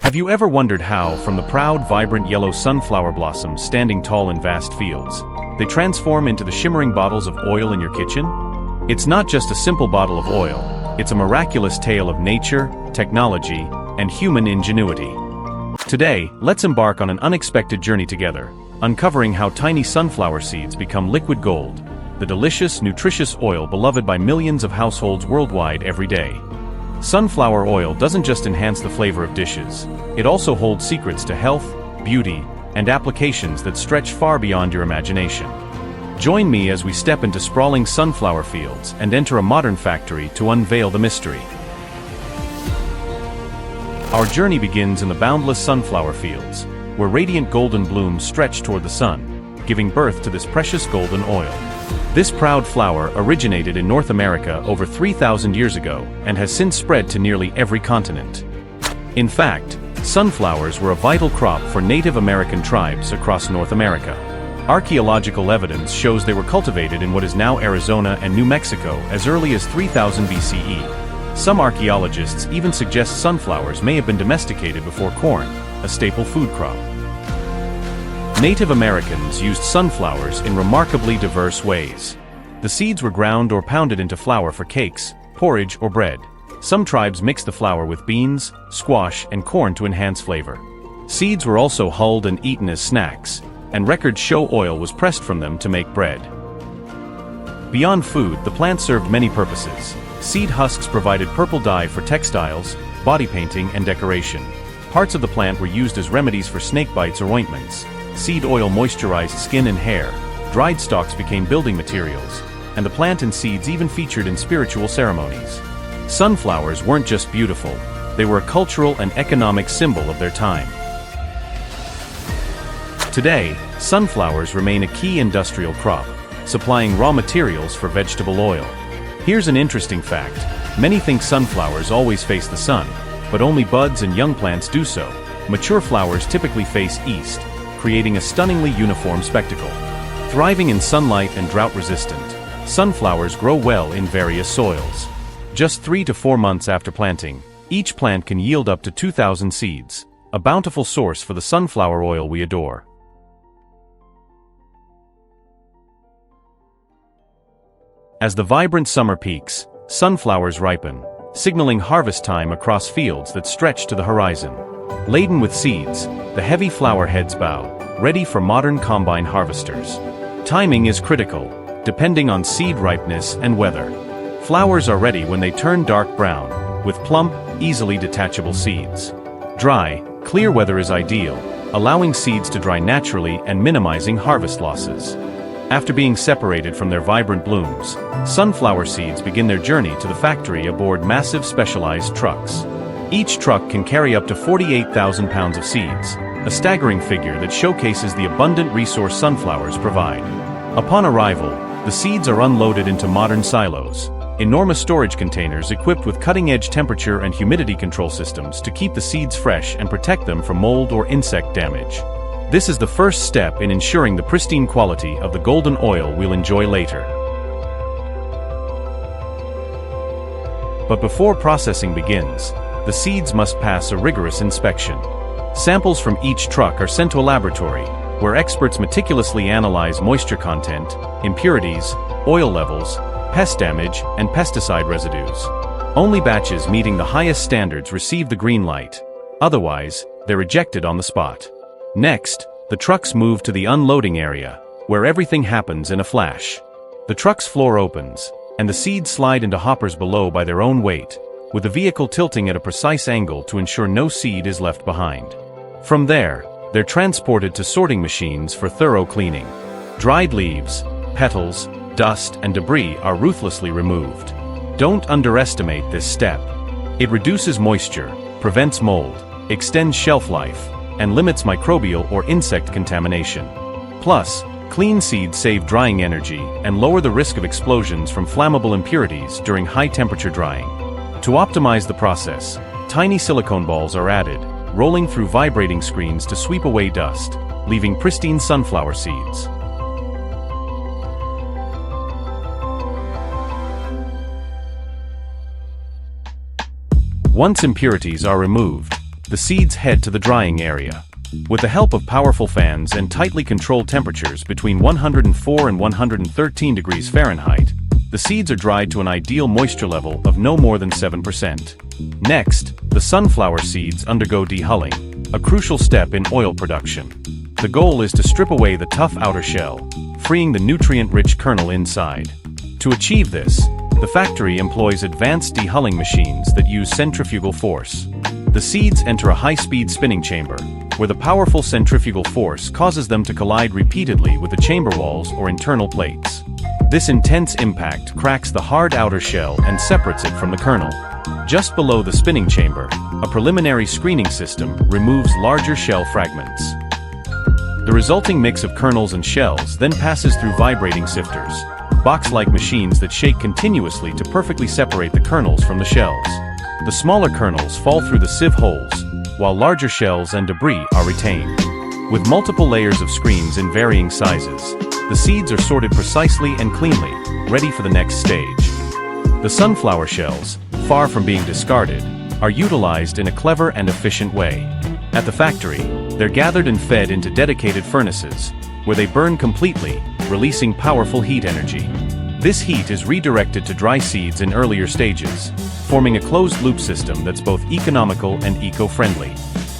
Have you ever wondered how, from the proud, vibrant yellow sunflower blossoms standing tall in vast fields, they transform into the shimmering bottles of oil in your kitchen? It's not just a simple bottle of oil, it's a miraculous tale of nature, technology, and human ingenuity. Today, let's embark on an unexpected journey together, uncovering how tiny sunflower seeds become liquid gold, the delicious, nutritious oil beloved by millions of households worldwide every day. Sunflower oil doesn't just enhance the flavor of dishes, it also holds secrets to health, beauty, and applications that stretch far beyond your imagination. Join me as we step into sprawling sunflower fields and enter a modern factory to unveil the mystery. Our journey begins in the boundless sunflower fields, where radiant golden blooms stretch toward the sun, giving birth to this precious golden oil. This proud flower originated in North America over 3,000 years ago and has since spread to nearly every continent. In fact, sunflowers were a vital crop for Native American tribes across North America. Archaeological evidence shows they were cultivated in what is now Arizona and New Mexico as early as 3000 BCE. Some archaeologists even suggest sunflowers may have been domesticated before corn, a staple food crop. Native Americans used sunflowers in remarkably diverse ways. The seeds were ground or pounded into flour for cakes, porridge, or bread. Some tribes mixed the flour with beans, squash, and corn to enhance flavor. Seeds were also hulled and eaten as snacks, and records show oil was pressed from them to make bread. Beyond food, the plant served many purposes. Seed husks provided purple dye for textiles, body painting, and decoration. Parts of the plant were used as remedies for snake bites or ointments. Seed oil moisturized skin and hair, dried stalks became building materials, and the plant and seeds even featured in spiritual ceremonies. Sunflowers weren't just beautiful, they were a cultural and economic symbol of their time. Today, sunflowers remain a key industrial crop, supplying raw materials for vegetable oil. Here's an interesting fact: many think sunflowers always face the sun, but only buds and young plants do so. Mature flowers typically face east, creating a stunningly uniform spectacle. Thriving in sunlight and drought-resistant, sunflowers grow well in various soils. Just 3 to 4 months after planting, each plant can yield up to 2,000 seeds, a bountiful source for the sunflower oil we adore. As the vibrant summer peaks, sunflowers ripen, signaling harvest time across fields that stretch to the horizon. Laden with seeds, the heavy flower heads bow, ready for modern combine harvesters. Timing is critical, depending on seed ripeness and weather. Flowers are ready when they turn dark brown, with plump, easily detachable seeds. Dry, clear weather is ideal, allowing seeds to dry naturally and minimizing harvest losses. After being separated from their vibrant blooms, sunflower seeds begin their journey to the factory aboard massive specialized trucks. Each truck can carry up to 48,000 pounds of seeds, a staggering figure that showcases the abundant resource sunflowers provide. Upon arrival, the seeds are unloaded into modern silos, enormous storage containers equipped with cutting-edge temperature and humidity control systems to keep the seeds fresh and protect them from mold or insect damage. This is the first step in ensuring the pristine quality of the golden oil we'll enjoy later. But before processing begins, the seeds must pass a rigorous inspection. Samples from each truck are sent to a laboratory, where experts meticulously analyze moisture content, impurities, oil levels, pest damage, and pesticide residues. Only batches meeting the highest standards receive the green light. Otherwise, they're ejected on the spot. Next, the trucks move to the unloading area, where everything happens in a flash. The truck's floor opens, and the seeds slide into hoppers below by their own weight, with the vehicle tilting at a precise angle to ensure no seed is left behind. From there, they're transported to sorting machines for thorough cleaning. Dried leaves, petals, dust, and debris are ruthlessly removed. Don't underestimate this step. It reduces moisture, prevents mold, extends shelf life, and limits microbial or insect contamination. Plus, clean seeds save drying energy and lower the risk of explosions from flammable impurities during high-temperature drying. To optimize the process, tiny silicone balls are added, rolling through vibrating screens to sweep away dust, leaving pristine sunflower seeds. Once impurities are removed, The seeds head to the drying area. With the help of powerful fans and tightly controlled temperatures between 104 and 113 degrees Fahrenheit, the seeds are dried to an ideal moisture level of no more than 7%. Next, the sunflower seeds undergo dehulling, a crucial step in oil production. The goal is to strip away the tough outer shell, freeing the nutrient-rich kernel inside. To achieve this, the factory employs advanced dehulling machines that use centrifugal force. The seeds enter a high-speed spinning chamber, where the powerful centrifugal force causes them to collide repeatedly with the chamber walls or internal plates. This intense impact cracks the hard outer shell and separates it from the kernel. Just below the spinning chamber, a preliminary screening system removes larger shell fragments. The resulting mix of kernels and shells then passes through vibrating sifters, box-like machines that shake continuously to perfectly separate the kernels from the shells. The smaller kernels fall through the sieve holes, while larger shells and debris are retained. With multiple layers of screens in varying sizes, the seeds are sorted precisely and cleanly, ready for the next stage. The sunflower shells, far from being discarded, are utilized in a clever and efficient way. At the factory, they're gathered and fed into dedicated furnaces, where they burn completely, releasing powerful heat energy. This heat is redirected to dry seeds in earlier stages, forming a closed-loop system that's both economical and eco-friendly.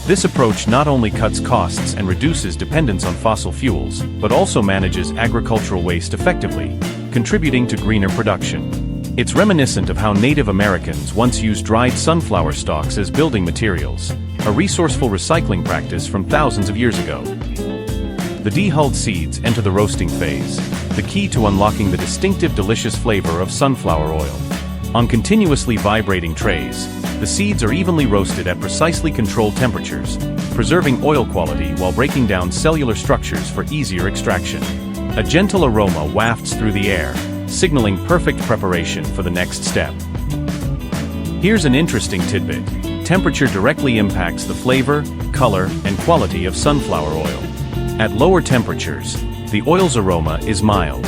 This approach not only cuts costs and reduces dependence on fossil fuels, but also manages agricultural waste effectively, contributing to greener production. It's reminiscent of how Native Americans once used dried sunflower stalks as building materials, a resourceful recycling practice from thousands of years ago. The dehulled seeds enter the roasting phase, the key to unlocking the distinctive delicious flavor of sunflower oil. On continuously vibrating trays, the seeds are evenly roasted at precisely controlled temperatures, preserving oil quality while breaking down cellular structures for easier extraction. A gentle aroma wafts through the air, signaling perfect preparation for the next step. Here's an interesting tidbit. Temperature directly impacts the flavor, color, and quality of sunflower oil. At lower temperatures, the oil's aroma is mild.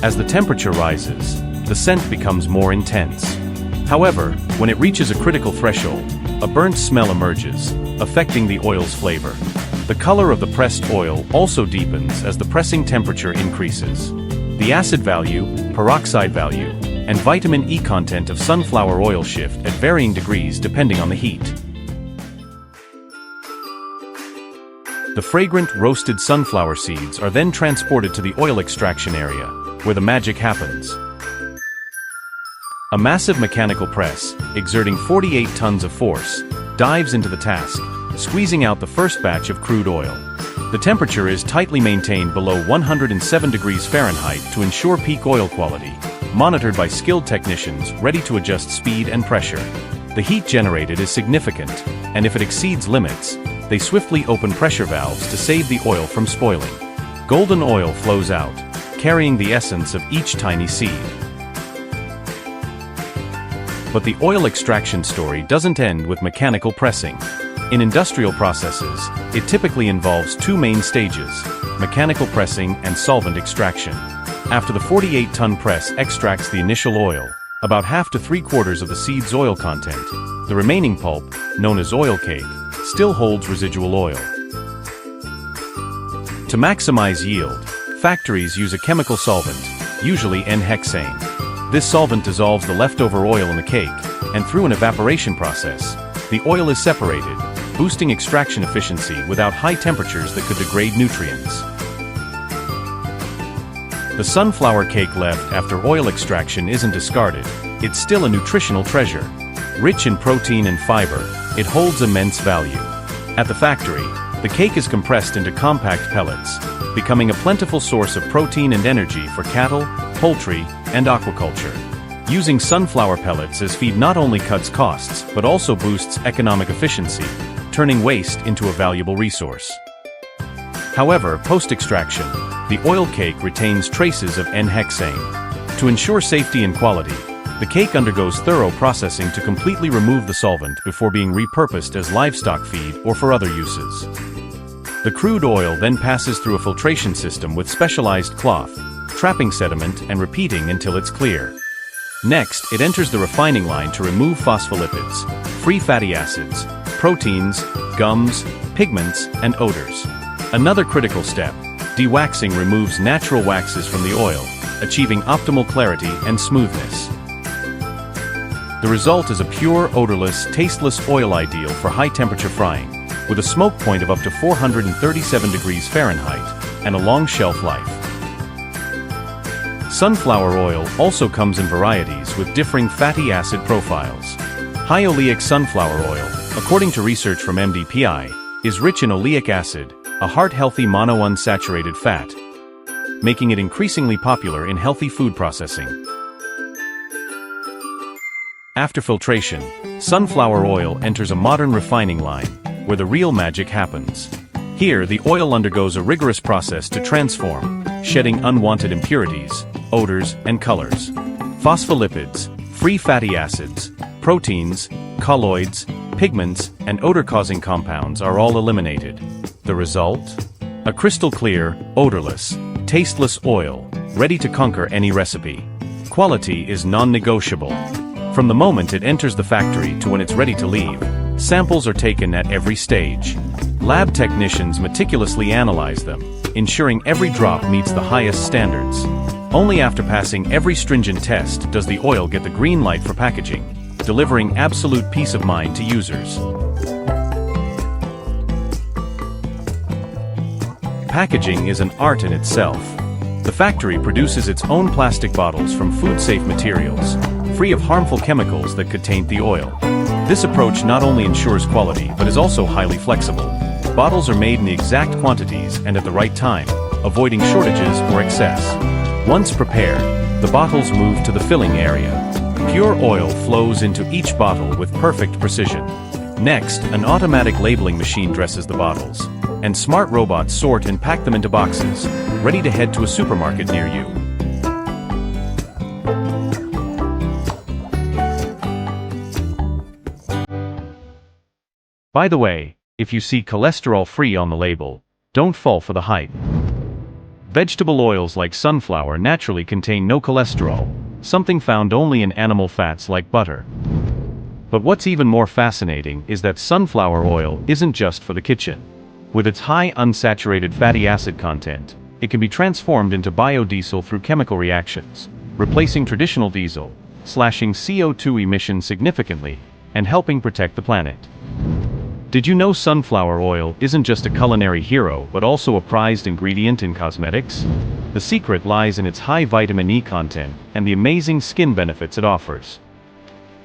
As the temperature rises, the scent becomes more intense. However, when it reaches a critical threshold, a burnt smell emerges, affecting the oil's flavor. The color of the pressed oil also deepens as the pressing temperature increases. The acid value, peroxide value, and vitamin E content of sunflower oil shift at varying degrees depending on the heat. The fragrant roasted sunflower seeds are then transported to the oil extraction area, where the magic happens. A massive mechanical press, exerting 48 tons of force, dives into the task, squeezing out the first batch of crude oil. The temperature is tightly maintained below 107 degrees Fahrenheit to ensure peak oil quality, monitored by skilled technicians ready to adjust speed and pressure. The heat generated is significant, and if it exceeds limits, they swiftly open pressure valves to save the oil from spoiling. Golden oil flows out, carrying the essence of each tiny seed. But the oil extraction story doesn't end with mechanical pressing. In industrial processes, it typically involves two main stages: mechanical pressing and solvent extraction. After the 48-ton press extracts the initial oil, about half to three-quarters of the seed's oil content, the remaining pulp, known as oil cake, still holds residual oil. To maximize yield, factories use a chemical solvent, usually N-hexane. This solvent dissolves the leftover oil in the cake, and through an evaporation process, the oil is separated, boosting extraction efficiency without high temperatures that could degrade nutrients. The sunflower cake left after oil extraction isn't discarded. It's still a nutritional treasure. Rich in protein and fiber, it holds immense value. At the factory, the cake is compressed into compact pellets, becoming a plentiful source of protein and energy for cattle, poultry, and aquaculture. Using sunflower pellets as feed not only cuts costs, but also boosts economic efficiency, turning waste into a valuable resource. However, post-extraction, the oil cake retains traces of N-hexane. To ensure safety and quality, the cake undergoes thorough processing to completely remove the solvent before being repurposed as livestock feed or for other uses. The crude oil then passes through a filtration system with specialized cloth, trapping sediment and repeating until it's clear. Next, it enters the refining line to remove phospholipids, free fatty acids, proteins, gums, pigments, and odors. Another critical step, dewaxing removes natural waxes from the oil, achieving optimal clarity and smoothness. The result is a pure, odorless, tasteless oil ideal for high-temperature frying, with a smoke point of up to 437 degrees Fahrenheit and a long shelf life. Sunflower oil also comes in varieties with differing fatty acid profiles. High oleic sunflower oil, according to research from MDPI, is rich in oleic acid, a heart-healthy monounsaturated fat, making it increasingly popular in healthy food processing. After filtration, sunflower oil enters a modern refining line, where the real magic happens. Here, the oil undergoes a rigorous process to transform, shedding unwanted impurities, odors, and colors. Phospholipids, free fatty acids, proteins, colloids, pigments, and odor-causing compounds are all eliminated. The result? A crystal-clear, odorless, tasteless oil, ready to conquer any recipe. Quality is non-negotiable. From the moment it enters the factory to when it's ready to leave, samples are taken at every stage. Lab technicians meticulously analyze them, ensuring every drop meets the highest standards. Only after passing every stringent test does the oil get the green light for packaging, delivering absolute peace of mind to users. Packaging is an art in itself. The factory produces its own plastic bottles from food-safe materials, free of harmful chemicals that could taint the oil. This approach not only ensures quality but is also highly flexible. Bottles are made in the exact quantities and at the right time, avoiding shortages or excess. Once prepared, the bottles move to the filling area. Pure oil flows into each bottle with perfect precision. Next, an automatic labeling machine dresses the bottles, and smart robots sort and pack them into boxes, ready to head to a supermarket near you. By the way, if you see cholesterol-free on the label, don't fall for the hype. Vegetable oils like sunflower naturally contain no cholesterol, something found only in animal fats like butter. But what's even more fascinating is that sunflower oil isn't just for the kitchen. With its high unsaturated fatty acid content, it can be transformed into biodiesel through chemical reactions, replacing traditional diesel, slashing CO2 emissions significantly, and helping protect the planet. Did you know sunflower oil isn't just a culinary hero but also a prized ingredient in cosmetics? The secret lies in its high vitamin E content and the amazing skin benefits it offers.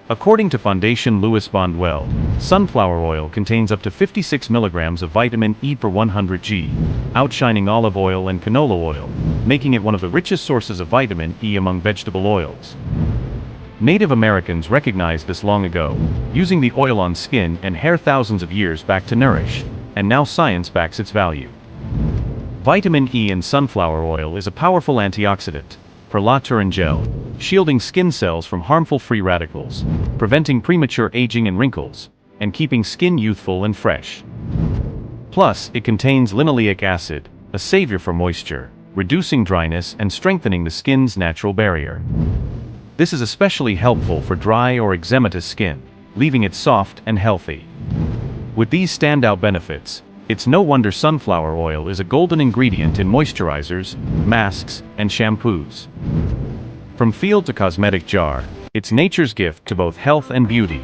According to Foundation Louis Bondwell, sunflower oil contains up to 56 milligrams of vitamin E per 100 g, outshining olive oil and canola oil, making it one of the richest sources of vitamin E among vegetable oils. Native Americans recognized this long ago, using the oil on skin and hair thousands of years back to nourish, and now science backs its value. Vitamin E in sunflower oil is a powerful antioxidant, per la Turangel, shielding skin cells from harmful free radicals, preventing premature aging and wrinkles, and keeping skin youthful and fresh. Plus, it contains linoleic acid, a savior for moisture, reducing dryness and strengthening the skin's natural barrier. This is especially helpful for dry or eczematous skin, leaving it soft and healthy. With these standout benefits, it's no wonder sunflower oil is a golden ingredient in moisturizers, masks, and shampoos. From field to cosmetic jar, it's nature's gift to both health and beauty.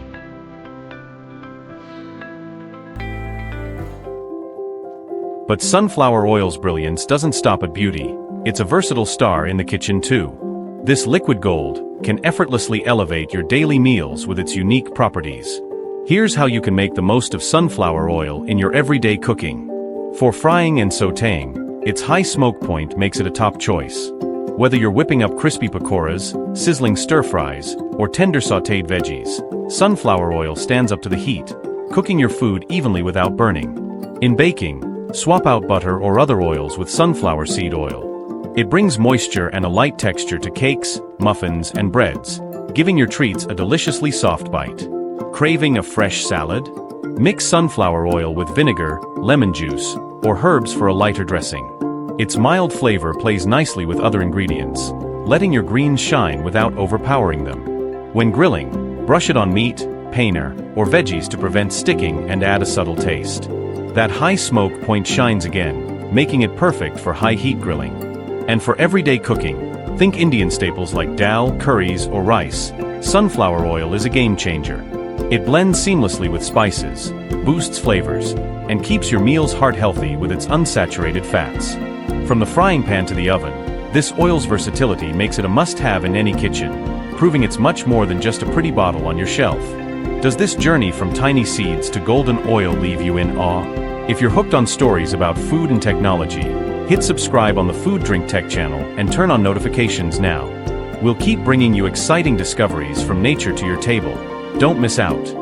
But sunflower oil's brilliance doesn't stop at beauty. It's a versatile star in the kitchen too. This liquid gold can effortlessly elevate your daily meals with its unique properties. Here's how you can make the most of sunflower oil in your everyday cooking. For frying and sautéing, its high smoke point makes it a top choice. Whether you're whipping up crispy pakoras, sizzling stir-fries, or tender sautéed veggies, sunflower oil stands up to the heat, cooking your food evenly without burning. In baking, swap out butter or other oils with sunflower seed oil. It brings moisture and a light texture to cakes, muffins, and breads, giving your treats a deliciously soft bite. Craving a fresh salad? Mix sunflower oil with vinegar, lemon juice, or herbs for a lighter dressing. Its mild flavor plays nicely with other ingredients, letting your greens shine without overpowering them. When grilling, brush it on meat, paneer, or veggies to prevent sticking and add a subtle taste. That high smoke point shines again, making it perfect for high-heat grilling. And for everyday cooking, think Indian staples like dal, curries, or rice. Sunflower oil is a game-changer. It blends seamlessly with spices, boosts flavors, and keeps your meals heart-healthy with its unsaturated fats. From the frying pan to the oven, this oil's versatility makes it a must-have in any kitchen, proving it's much more than just a pretty bottle on your shelf. Does this journey from tiny seeds to golden oil leave you in awe? If you're hooked on stories about food and technology, hit subscribe on the Food Drink Tech channel and turn on notifications now. We'll keep bringing you exciting discoveries from nature to your table. Don't miss out.